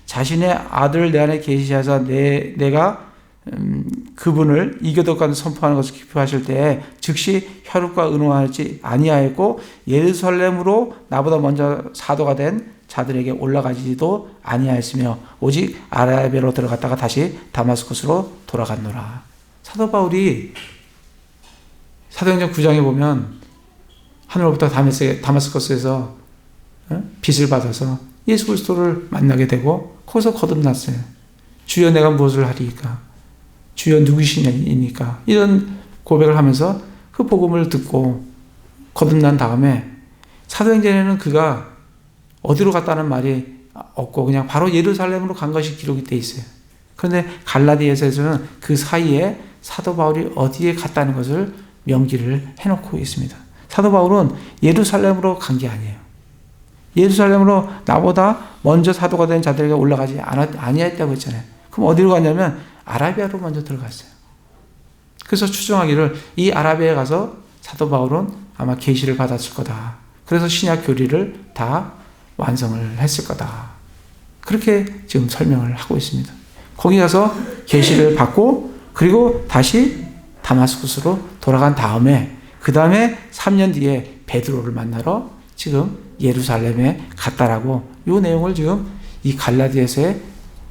자신의 아들을 내 안에 계시하사 내가 그분을 이교도까지 선포하는 것을 기표하실 때에 즉시 혈육과 의논하지 아니하였고 예루살렘으로 나보다 먼저 사도가 된 자들에게 올라가지도 아니하였으며 오직 아라비아로 들어갔다가 다시 다마스쿠스로 돌아갔노라. 사도 바울이 사도행전 9장에 보면 하늘로부터 다마스커스에서 빛을 받아서 예수 그리스도를 만나게 되고 거기서 거듭났어요. 주여 내가 무엇을 하리이까? 주여 누구시니까? 이런 고백을 하면서 그 복음을 듣고 거듭난 다음에 사도행전에는 그가 어디로 갔다는 말이 없고 그냥 바로 예루살렘으로 간 것이 기록이 돼 있어요. 그런데 갈라디아서에서는 그 사이에 사도 바울이 어디에 갔다는 것을 명기를 해놓고 있습니다. 사도 바울은 예루살렘으로 간 게 아니에요. 예루살렘으로 나보다 먼저 사도가 된 자들에게 올라가지 아니했다고 했잖아요. 그럼 어디로 갔냐면 아라비아로 먼저 들어갔어요. 그래서 추정하기를 이 아라비아에 가서 사도 바울은 아마 계시를 받았을 거다. 그래서 신약 교리를 다 완성을 했을 거다. 그렇게 지금 설명을 하고 있습니다. 거기 가서 계시를 받고 그리고 다시 다마스쿠스로 돌아간 다음에 그 다음에 3년 뒤에 베드로를 만나러 지금 예루살렘에 갔다라고 이 내용을 지금 이 갈라디아서에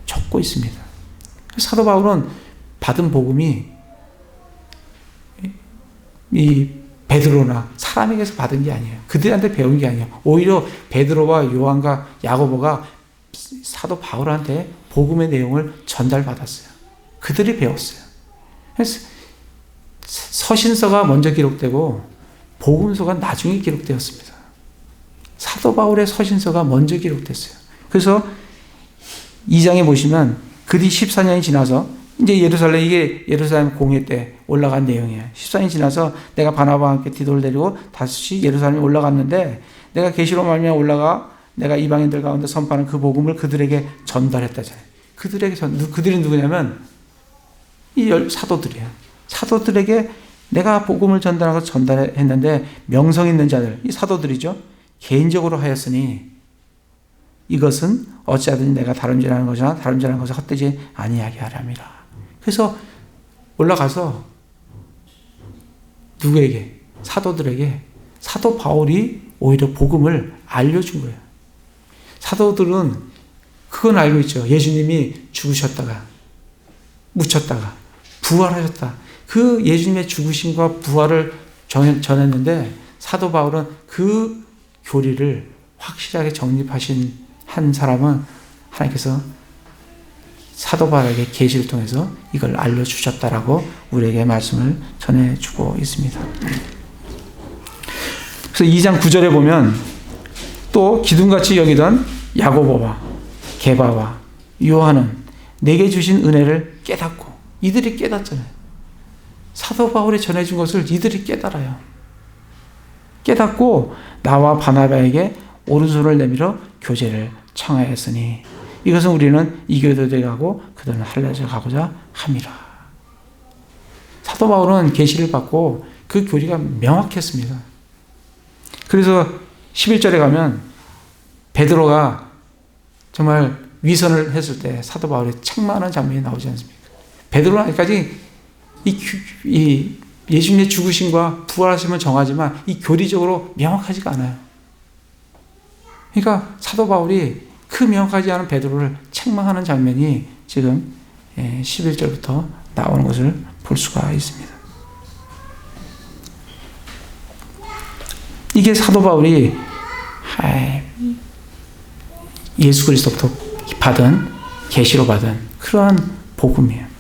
적고 있습니다. 사도 바울은 받은 복음이 이 베드로나 사람에게서 받은 게 아니에요. 그들한테 배운 게 아니에요. 오히려 베드로와 요한과 야고보가 사도 바울한테 복음의 내용을 전달받았어요. 그들이 배웠어요. 그래서 서신서가 먼저 기록되고 복음서가 나중에 기록되었습니다. 사도 바울의 서신서가 먼저 기록됐어요. 그래서 2장에 보시면 그 뒤 14년이 지나서 이제 이게 예루살렘 공회 때 올라간 내용이에요. 14년이 지나서 내가 바나바와 함께 디도를 데리고 다시 예루살렘에 올라갔는데 내가 계시로 말미암아 올라가 내가 이방인들 가운데 선포하는 그 복음을 그들에게 전달했다잖아요. 그들이 누구냐면 이 사도들이에요. 사도들에게 내가 복음을 전달했는데 명성 있는 자들, 이 사도들이죠. 개인적으로 하였으니 이것은 어찌하든지 내가 다름질하는 것이나 다름질하는 것을 헛되지 아니하게 하람이라. 그래서 올라가서 누구에게? 사도들에게 사도 바울이 오히려 복음을 알려준 거예요. 사도들은 그건 알고 있죠. 예수님이 죽으셨다가 묻혔다가 부활하셨다. 그 예수님의 죽으심과 부활을 전했는데 사도 바울은 그 교리를 확실하게 정립하신 한 사람은 하나님께서 사도 바울에게 계시를 통해서 이걸 알려주셨다라고 우리에게 말씀을 전해주고 있습니다. 그래서 2장 9절에 보면 또 기둥같이 여기던 야고보와 게바와 요한은 내게 주신 은혜를 깨닫고 이들이 깨닫잖아요. 사도 바울이 전해준 것을 이들이 깨달아요. 깨닫고 나와 바나바에게 오른손을 내밀어 교제를 청하였으니 이것은 우리는 이 교회에 가고 그들은 할례에 가고자 함이라. 사도 바울은 계시를 받고 그 교리가 명확했습니다. 그래서 11절에 가면 베드로가 정말 위선을 했을 때 사도 바울이 책망하는 장면이 나오지 않습니까? 베드로는 아직까지 이 예수님의 죽으심과 부활하심을 정하지만 이 교리적으로 명확하지가 않아요. 그러니까 사도 바울이 그 명확하지 않은 베드로를 책망하는 장면이 지금 11절부터 나오는 것을 볼 수가 있습니다. 이게 사도 바울이 예수 그리스도부터 받은 계시로 받은 그러한 복음이에요.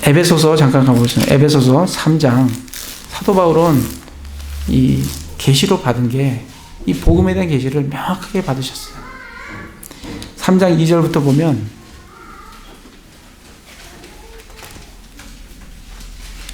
에베소서 잠깐 가보겠습니다. 에베소서 3장 사도 바울은 이 계시로 받은 게 이 복음에 대한 계시를 명확하게 받으셨어요. 3장 2절부터 보면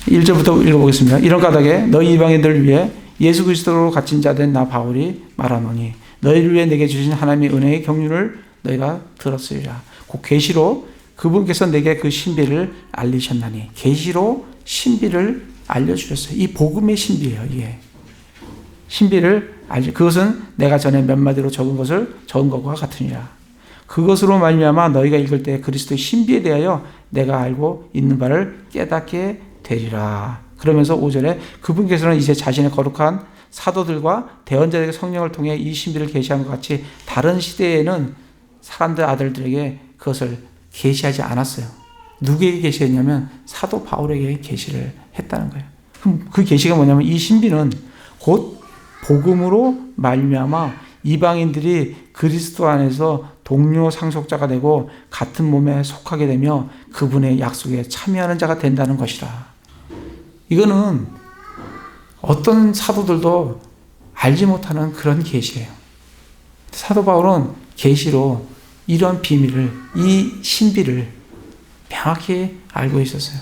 1절부터 읽어보겠습니다. 이런 까닭에 너희 이방인들을 위해 예수 그리스도로 갇힌 자 된 나 바울이 말하노니 너희를 위해 내게 주신 하나님의 은혜의 경륜을 너희가 들었으리라. 그 계시로 그분께서 내게 그 신비를 알리셨나니 계시로 신비를 알려주셨어요. 이 복음의 신비예요. 이게 신비를 그것은 내가 전에 몇 마디로 적은 것과 같으니라. 그것으로 말미암아 너희가 읽을 때 그리스도의 신비에 대하여 내가 알고 있는 바를 깨닫게 되리라. 그러면서 5절에 그분께서는 이제 자신의 거룩한 사도들과 대언자들에게 성령을 통해 이 신비를 계시한 것 같이 다른 시대에는 사람들 아들들에게 그것을 계시하지 않았어요. 누구에게 계시했냐면 사도 바울에게 계시를 했다는 거예요. 그럼 그 계시가 뭐냐면 이 신비는 곧 복음으로 말미암아 이방인들이 그리스도 안에서 동료 상속자가 되고 같은 몸에 속하게 되며 그분의 약속에 참여하는 자가 된다는 것이라. 이거는 어떤 사도들도 알지 못하는 그런 계시예요. 사도 바울은 계시로 이런 비밀을, 이 신비를 명확히 알고 있었어요.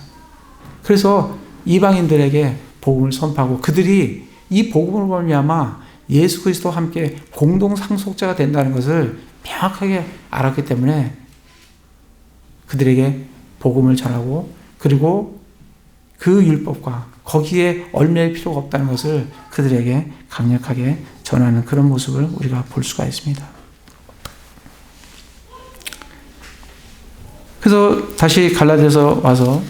그래서 이방인들에게 복음을 선포하고 그들이 이 복음을 말미암아 예수 그리스도와 함께 공동 상속자가 된다는 것을 명확하게 알았기 때문에 그들에게 복음을 전하고 그리고 그 율법과 거기에 얽매일 필요가 없다는 것을 그들에게 강력하게 전하는 그런 모습을 우리가 볼 수가 있습니다. 그래서 다시 갈라디아서 와서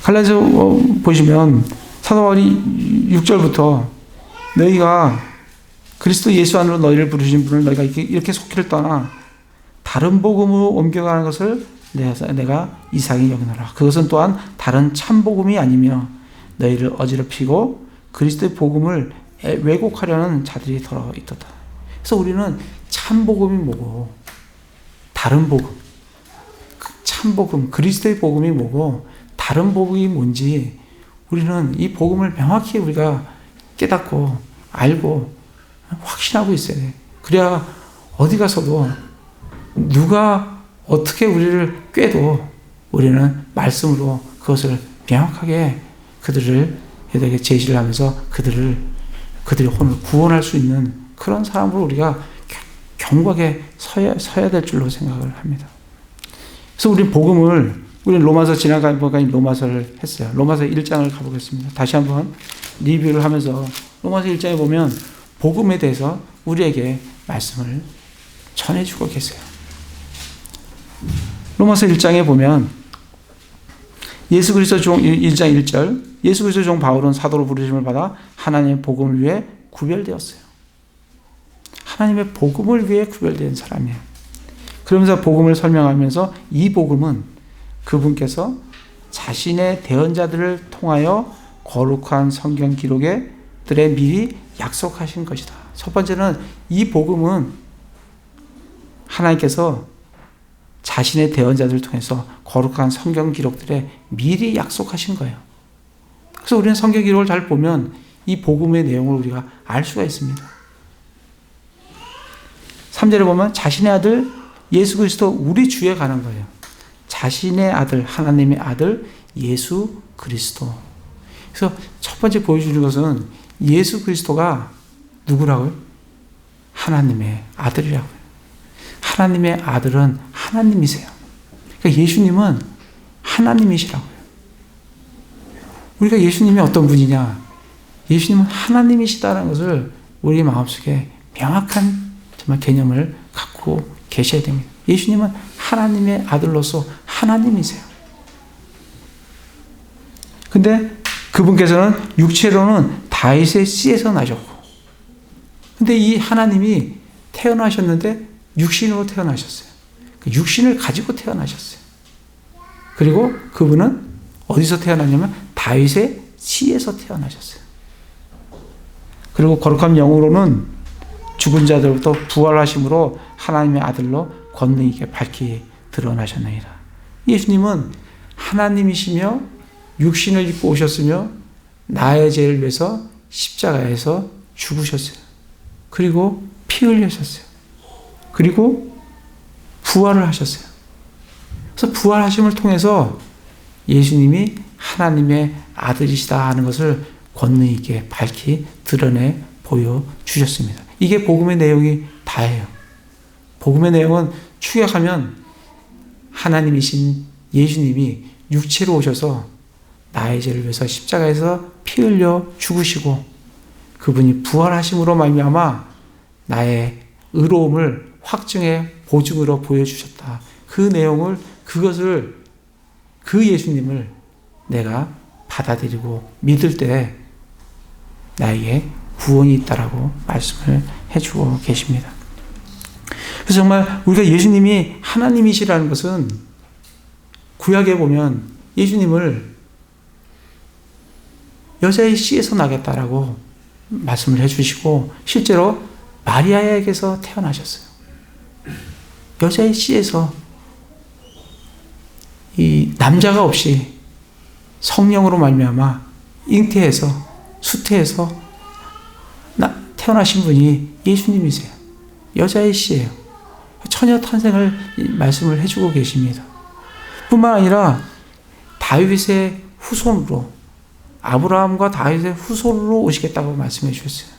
갈라디아서 보시면 사도 바울이 6절부터 너희가 그리스도 예수 안으로 너희를 부르신 분을 너희가 이렇게 속기를 떠나 다른 복음으로 옮겨가는 것을 내가 이상히 여기노라. 그것은 또한 다른 참 복음이 아니며 너희를 어지럽히고 그리스도의 복음을 왜곡하려는 자들이 더러 있도다. 그래서 우리는 참 복음이 뭐고 다른 복음, 참 복음, 그리스도의 복음이 뭐고 다른 복음이 뭔지 우리는 이 복음을 명확히 우리가 깨닫고 알고 확신하고 있어야 돼. 그래야 어디 가서도 누가 어떻게 우리를 꾀도 우리는 말씀으로 그것을 명확하게 그들에게 제시를 하면서 그들의 혼을 구원할 수 있는 그런 사람으로 우리가 견고하게 서야 될 줄로 생각을 합니다. 그래서 우리는 로마서 지나가니까 로마서를 했어요. 로마서 1장을 가보겠습니다. 다시 한번 리뷰를 하면서 로마서 1장에 보면 복음에 대해서 우리에게 말씀을 전해주고 계세요. 로마서 1장에 보면 예수 그리스도 종 1장 1절 예수 그리스도 종 바울은 사도로 부르심을 받아 하나님의 복음을 위해 구별되었어요. 하나님의 복음을 위해 구별된 사람이에요. 그러면서 복음을 설명하면서 이 복음은 그분께서 자신의 대언자들을 통하여 거룩한 성경 기록들에 미리 약속하신 것이다. 첫 번째는 이 복음은 하나님께서 자신의 대언자들을 통해서 거룩한 성경 기록들에 미리 약속하신 거예요. 그래서 우리는 성경 기록을 잘 보면 이 복음의 내용을 우리가 알 수가 있습니다. 3절에 보면 자신의 아들 예수 그리스도 우리 주에 관한 거예요. 자신의 아들, 하나님의 아들 예수 그리스도. 그래서 첫 번째 보여주는 것은 예수 그리스도가 누구라고요? 하나님의 아들이라고요. 하나님의 아들은 하나님이세요. 그러니까 예수님은 하나님이시라고요. 우리가 예수님이 어떤 분이냐? 예수님은 하나님이시다는 것을 우리 마음속에 명확한 정말 개념을 갖고 계셔야 됩니다. 예수님은 하나님의 아들로서 하나님이세요. 근데 그분께서는 육체로는 다윗의 씨에서 나셨고, 근데 이 하나님이 태어나셨는데 육신으로 태어나셨어요. 그 육신을 가지고 태어나셨어요. 그리고 그분은 어디서 태어났냐면 다윗의 씨에서 태어나셨어요. 그리고 거룩한 영으로는 죽은 자들부터 부활하심으로 하나님의 아들로 권능 있게 밝히 드러나셨느니라. 예수님은 하나님이시며 육신을 입고 오셨으며 나의 죄를 위해서 십자가에서 죽으셨어요. 그리고 피 흘리셨어요. 그리고 부활을 하셨어요. 그래서 부활하심을 통해서 예수님이 하나님의 아들이시다 하는 것을 권능 있게 밝히 드러내 보여주셨습니다. 이게 복음의 내용이 다예요. 복음의 내용은 축약하면 하나님이신 예수님이 육체로 오셔서 나의 죄를 위해서 십자가에서 피 흘려 죽으시고 그분이 부활하심으로 말미암아 나의 의로움을 확증의 보증으로 보여주셨다. 그 내용을 그 예수님을 내가 받아들이고 믿을 때 나에게 구원이 있다라고 말씀을 해주고 계십니다. 그래서 정말 우리가 예수님이 하나님이시라는 것은 구약에 보면 예수님을 여자의 씨에서 나겠다라고 말씀을 해주시고 실제로 마리아에게서 태어나셨어요. 여자의 씨에서 이 남자가 없이 성령으로 말미암아 잉태해서 수태해서 태어나신 분이 예수님이세요. 여자의 씨예요. 처녀 탄생을 말씀을 해주고 계십니다. 뿐만 아니라 다윗의 후손으로 아브라함과 다윗의 후손으로 오시겠다고 말씀해 주셨어요.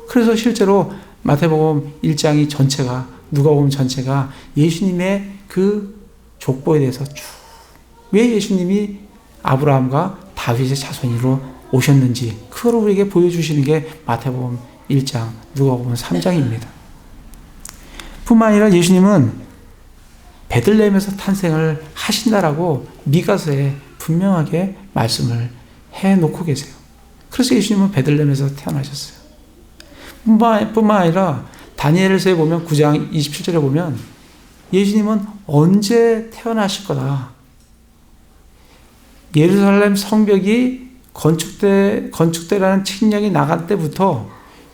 그래서 실제로 마태복음 1장이 전체가 누가복음 전체가 예수님의 그 족보에 대해서 쭉 왜 예수님이 아브라함과 다윗의 자손으로 오셨는지 그걸 우리에게 보여주시는 게 마태복음 1장, 누가복음 3장입니다. 뿐만 아니라 예수님은 베들레헴에서 탄생을 하신다라고 미가서에 분명하게 말씀을 해놓고 계세요. 그래서 예수님은 베들레헴에서 태어나셨어요. 뿐만 아니라 다니엘서에 보면 9장 27절에 보면 예수님은 언제 태어나실 거다. 예루살렘 성벽이 건축대라는 칙령이 나갈 때부터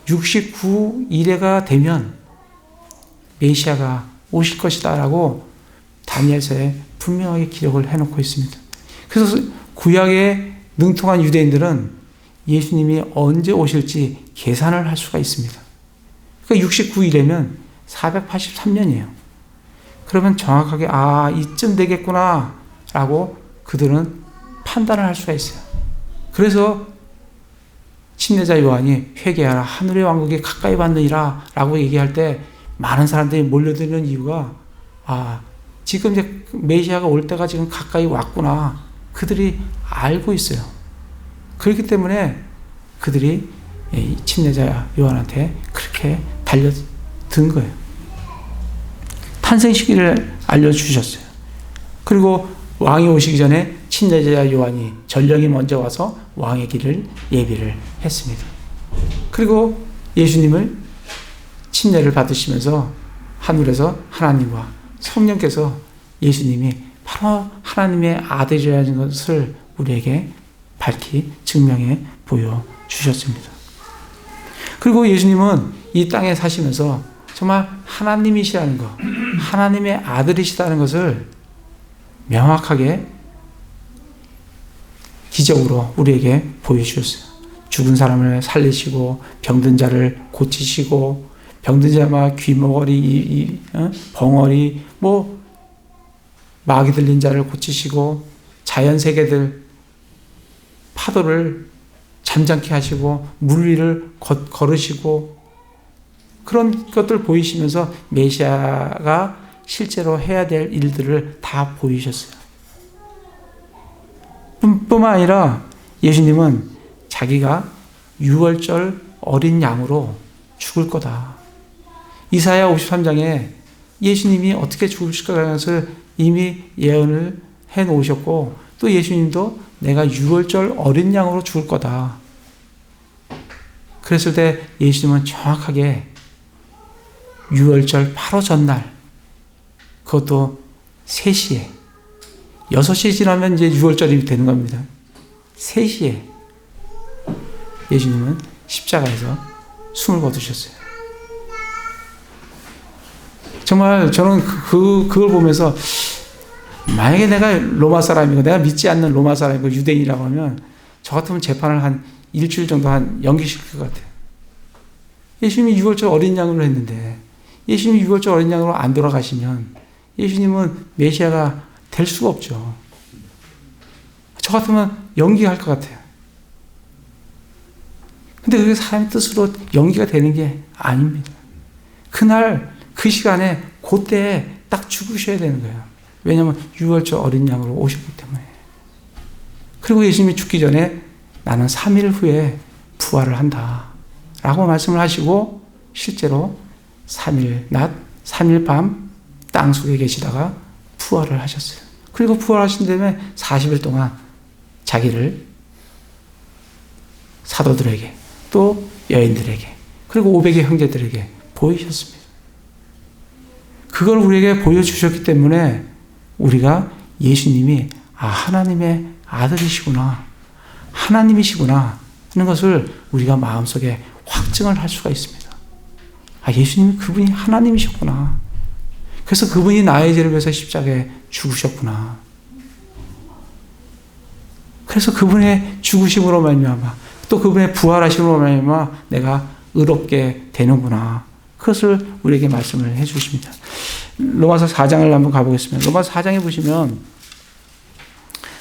69일에가 되면 메시아가 오실 것이다 라고 다니엘서에 분명하게 기록을 해놓고 있습니다. 그래서 구약에 능통한 유대인들은 예수님이 언제 오실지 계산을 할 수가 있습니다. 그러니까 69일이면 483년이에요. 그러면 정확하게 이쯤 되겠구나 라고 그들은 판단을 할 수가 있어요. 그래서 침례자 요한이 회개하라 하늘의 왕국이 가까이 왔느니라 라고 얘기할 때 많은 사람들이 몰려드는 이유가 지금 이제 메시아가 올 때가 지금 가까이 왔구나 그들이 알고 있어요. 그렇기 때문에 그들이 침례자 요한한테 그렇게 달려든 거예요. 탄생 시기를 알려주셨어요. 그리고 왕이 오시기 전에 침례자 요한이 전령이 먼저 와서 왕의 길을 예비를 했습니다. 그리고 예수님을 침례를 받으시면서 하늘에서 하나님과 성령께서 예수님이 바로 하나님의 아들이라는 것을 우리에게 밝히 증명해 보여주셨습니다. 그리고 예수님은 이 땅에 사시면서 정말 하나님이시라는 것, 하나님의 아들이시다는 것을 명확하게 기적으로 우리에게 보여주셨어요. 죽은 사람을 살리시고 병든 자를 고치시고 병든 자마 귀머거리, 벙어리, 마귀 들린 자를 고치시고 자연세계들 파도를 잠잠케 하시고 물 위를 걸으시고 그런 것들 보이시면서 메시아가 실제로 해야 될 일들을 다 보이셨어요. 뿐만 아니라 예수님은 자기가 유월절 어린 양으로 죽을 거다. 이사야 53장에 예수님이 어떻게 죽으실 거라는 것을 이미 예언을 해 놓으셨고 또 예수님도 내가 유월절 어린 양으로 죽을 거다. 그랬을 때 예수님은 정확하게 유월절 바로 전날 그것도 3시에 6시 지나면 이제 6월절이 되는 겁니다. 3시에 예수님은 십자가에서 숨을 거두셨어요. 정말 저는 그걸 보면서 만약에 내가 로마 사람이고 내가 믿지 않는 로마 사람이고 유대인이라고 하면 저 같으면 재판을 한 일주일 정도 연기시킬 것 같아요. 예수님이 6월절 어린 양으로 했는데 예수님이 6월절 어린 양으로 안 돌아가시면 예수님은 메시아가 될 수가 없죠. 저 같으면 연기할 것 같아요. 근데 그게 사람의 뜻으로 연기가 되는 게 아닙니다. 그날 그 시간에 그때에 딱 죽으셔야 되는 거예요. 왜냐하면 6월절 어린 양으로 오셨기 때문에. 그리고 예수님이 죽기 전에 나는 3일 후에 부활을 한다 라고 말씀을 하시고 실제로 3일 낮 3일 밤 땅속에 계시다가 부활을 하셨어요. 그리고 부활하신 다음에 40일 동안 자기를 사도들에게 또 여인들에게 그리고 500의 형제들에게 보이셨습니다. 그걸 우리에게 보여주셨기 때문에 우리가 예수님이 하나님의 아들이시구나, 하나님이시구나 하는 것을 우리가 마음속에 확증을 할 수가 있습니다. 예수님이 그분이 하나님이셨구나. 그래서 그분이 나의 죄를 위해서 십자가에 죽으셨구나. 그래서 그분의 죽으심으로 말미암아 또 그분의 부활하심으로 말미암아 내가 의롭게 되는구나. 그것을 우리에게 말씀을 해 주십니다. 로마서 4장을 한번 가보겠습니다. 로마서 4장에 보시면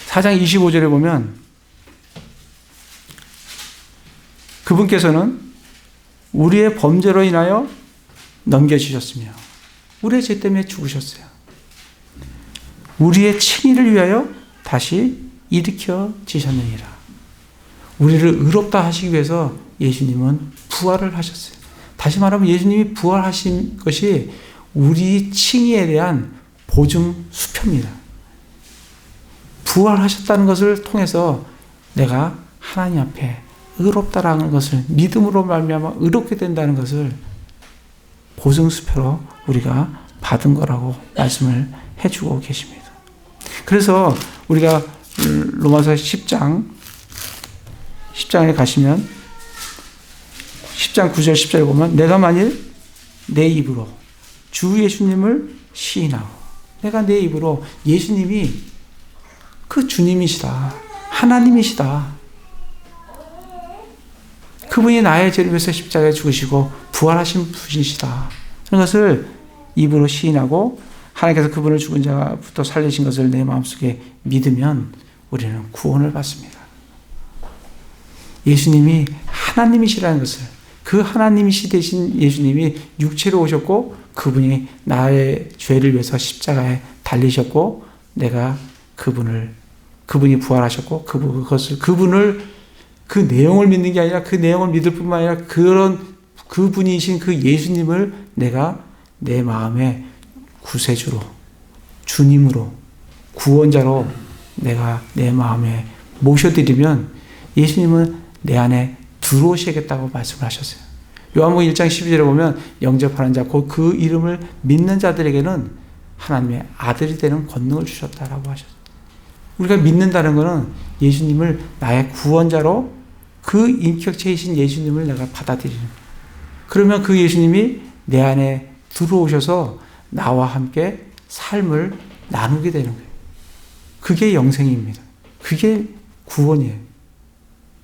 4장 25절에 보면 그분께서는 우리의 범죄로 인하여 넘겨주셨으며 우리의 죄 때문에 죽으셨어요. 우리의 칭의를 위하여 다시 일으켜지셨느니라. 우리를 의롭다 하시기 위해서 예수님은 부활을 하셨어요. 다시 말하면 예수님이 부활하신 것이 우리 칭의에 대한 보증 수표입니다. 부활하셨다는 것을 통해서 내가 하나님 앞에 의롭다라는 것을 믿음으로 말미암아 의롭게 된다는 것을 보증 수표로 우리가 받은 거라고 말씀을 해주고 계십니다. 그래서 우리가 로마서 10장에 가시면 10장 9절 10절에 보면 내가 만일 내 입으로 주 예수님을 시인하고 내가 내 입으로 예수님이 그 주님이시다, 하나님이시다, 그분이 나의 죄를 위해서 십자가에 죽으시고 부활하신 분이시다 그런 것을 입으로 시인하고 하나님께서 그분을 죽은 자부터 살리신 것을 내 마음속에 믿으면 우리는 구원을 받습니다. 예수님이 하나님이시라는 것을, 그 하나님이시 되신 예수님이 육체로 오셨고 그분이 나의 죄를 위해서 십자가에 달리셨고 내가 그분이 부활하셨고 그 내용을 믿는 게 아니라 그 내용을 믿을 뿐만 아니라 그분이신 그 예수님을 내가 내 마음의 구세주로, 주님으로, 구원자로 내가 내 마음에 모셔드리면 예수님은 내 안에 들어오시겠다고 말씀하셨어요. 요한복음 1장 12절에 보면 영접하는 자, 곧 그 이름을 믿는 자들에게는 하나님의 아들이 되는 권능을 주셨다라고 하셨어요. 우리가 믿는다는 것은 예수님을 나의 구원자로 그 인격체이신 예수님을 내가 받아들이는 거예요. 그러면 그 예수님이 내 안에 들어오셔서 나와 함께 삶을 나누게 되는 거예요. 그게 영생입니다. 그게 구원이에요.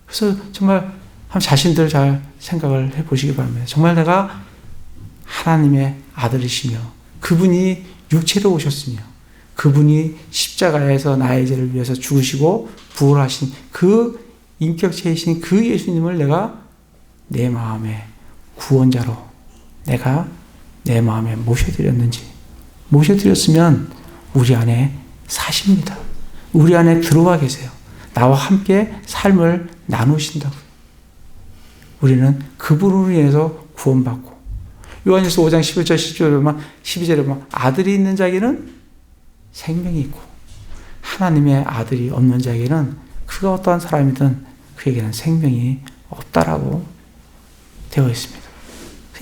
그래서 정말 한 자신들 잘 생각을 해보시기 바랍니다. 정말 내가 하나님의 아들이시며 그분이 육체로 오셨으며 그분이 십자가에서 나의 죄를 위해서 죽으시고 부활하신 그 인격체이신 그 예수님을 내가 내 마음의 구원자로 내가 내 마음에 모셔드렸으면 우리 안에 사십니다. 우리 안에 들어와 계세요. 나와 함께 삶을 나누신다고요. 우리는 그분으로 인해서 구원받고 요한일서 5장 11절 12절에 보면 아들이 있는 자에게는 생명이 있고 하나님의 아들이 없는 자에게는 그가 어떠한 사람이든 그에게는 생명이 없다라고 되어 있습니다.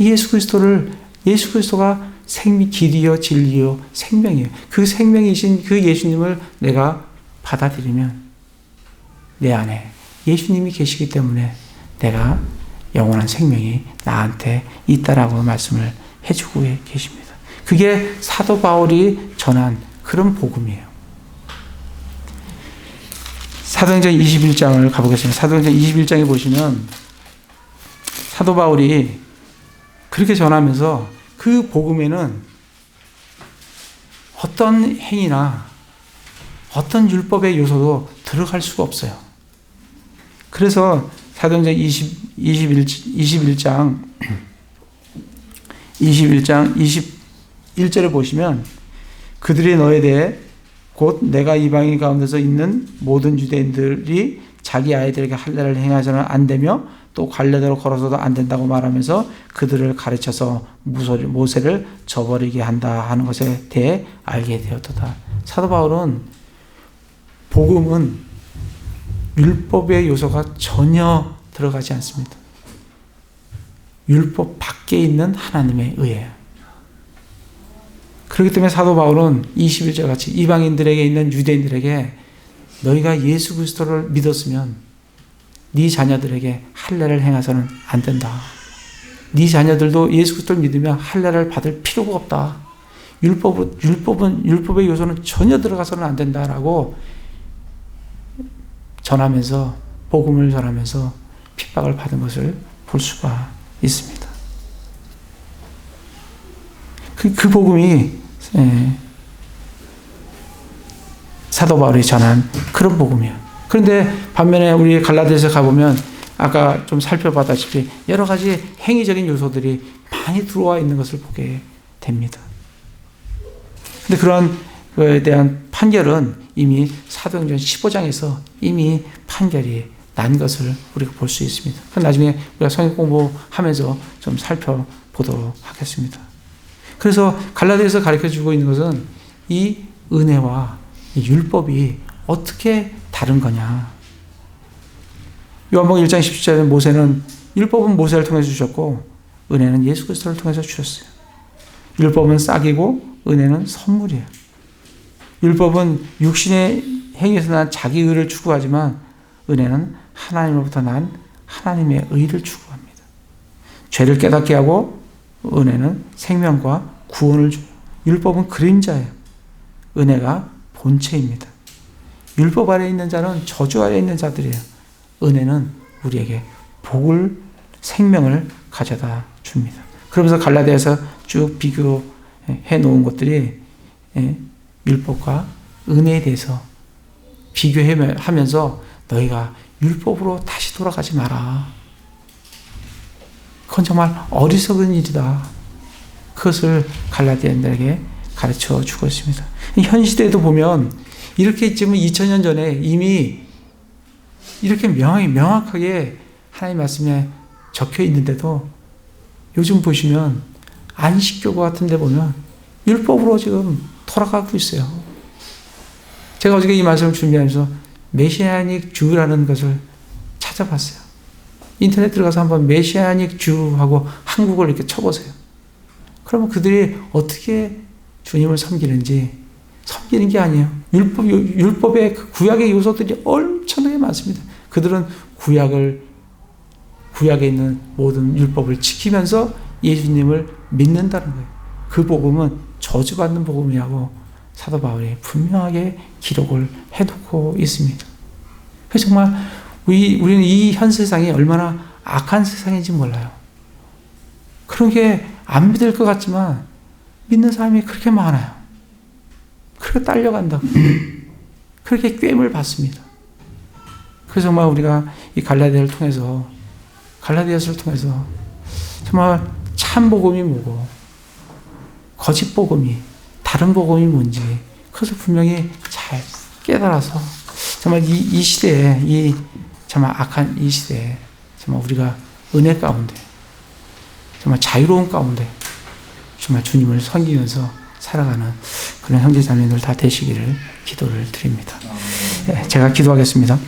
예수 그리스도가 길이요 진리요 생명이에요. 그 생명이신 그 예수님을 내가 받아들이면 내 안에 예수님이 계시기 때문에 내가 영원한 생명이 나한테 있다라고 말씀을 해주고 계십니다. 그게 사도 바울이 전한 그런 복음이에요. 사도행전 21장을 가보겠습니다. 사도행전 21장에 보시면 사도 바울이 그렇게 전하면서 그 복음에는 어떤 행위나 어떤 율법의 요소도 들어갈 수가 없어요. 그래서 사도행전 21장 21절에 보시면 그들이 너에 대해 곧 내가 이방인 가운데서 있는 모든 유대인들이 자기 아이들에게 할례를 행하서는 안 되며 또 관례대로 걸어서도 안 된다고 말하면서 그들을 가르쳐서 모세를 저버리게 한다 하는 것에 대해 알게 되었다. 사도 바울은 복음은 율법의 요소가 전혀 들어가지 않습니다. 율법 밖에 있는 하나님의 의예요. 그렇기 때문에 사도 바울은 21절 같이 이방인들에게 있는 유대인들에게 너희가 예수 그리스도를 믿었으면 네 자녀들에게 할례를 행해서는 안 된다. 네 자녀들도 예수 그리스도를 믿으면 할례를 받을 필요가 없다. 율법의 요소는 전혀 들어가서는 안 된다라고 전하면서 복음을 전하면서 핍박을 받은 것을 볼 수가 있습니다. 그 복음이 사도 바울이 전한 그런 복음이에요. 그런데 반면에 우리 갈라디아서 가보면 아까 좀 살펴봤다시피 여러 가지 행위적인 요소들이 많이 들어와 있는 것을 보게 됩니다. 근데 그런 거에 대한 판결은 이미 사도행전 15장에서 이미 판결이 난 것을 우리가 볼 수 있습니다. 나중에 우리가 성경 공부하면서 좀 살펴보도록 하겠습니다. 그래서 갈라디아에서 가르쳐주고 있는 것은 이 은혜와 이 율법이 어떻게 다른 거냐. 요한복음 1장 17절에 모세는 율법은 모세를 통해서 주셨고 은혜는 예수 그리스도를 통해서 주셨어요. 율법은 싹이고 은혜는 선물이에요. 율법은 육신의 행위에서 난 자기 의를 추구하지만 은혜는 하나님으로부터 난 하나님의 의를 추구합니다. 죄를 깨닫게 하고 은혜는 생명과 구원을 줘요. 율법은 그림자예요. 은혜가 본체입니다. 율법 아래 있는 자는 저주 아래 있는 자들이에요. 은혜는 우리에게 복을, 생명을 가져다 줍니다. 그러면서 갈라디아에서 쭉 비교해 놓은 것들이 율법과 은혜에 대해서 비교하면서 너희가 율법으로 다시 돌아가지 마라. 그건 정말 어리석은 일이다. 그것을 갈라디아인들에게 가르쳐 주고 있습니다. 현 시대에도 보면 이렇게 있지만 2000년 전에 이미 이렇게 명확하게 하나님 말씀에 적혀 있는데도 요즘 보시면 안식교구 같은 데 보면 율법으로 지금 돌아가고 있어요. 제가 어저께 이 말씀을 준비하면서 메시아닉 주라는 것을 찾아봤어요. 인터넷 들어가서 한번 메시아닉 주하고 한국어를 이렇게 쳐보세요. 그러면 그들이 어떻게 주님을 섬기는지 섬기는 게 아니에요. 율법의 그 구약의 요소들이 엄청나게 많습니다. 그들은 구약에 있는 모든 율법을 지키면서 예수님을 믿는다는 거예요. 그 복음은 저주받는 복음이라고 사도 바울이 분명하게 기록을 해놓고 있습니다. 그래서 정말 우리는 이 현 세상이 얼마나 악한 세상인지 몰라요. 그런 게 안 믿을 것 같지만 믿는 사람이 그렇게 많아요. 그렇게 딸려간다고. 그렇게 꿰임을 받습니다. 그래서 정말 우리가 이 갈라디아서를 통해서 정말 참 복음이 뭐고 거짓 복음이 다른 복음이 뭔지 그것을 분명히 잘 깨달아서 정말 이 시대에 이 정말 악한 이 시대에 정말 우리가 은혜 가운데 정말 자유로운 가운데 정말 주님을 섬기면서 살아가는 그런 형제 자매들 다 되시기를 기도를 드립니다. 네, 제가 기도하겠습니다.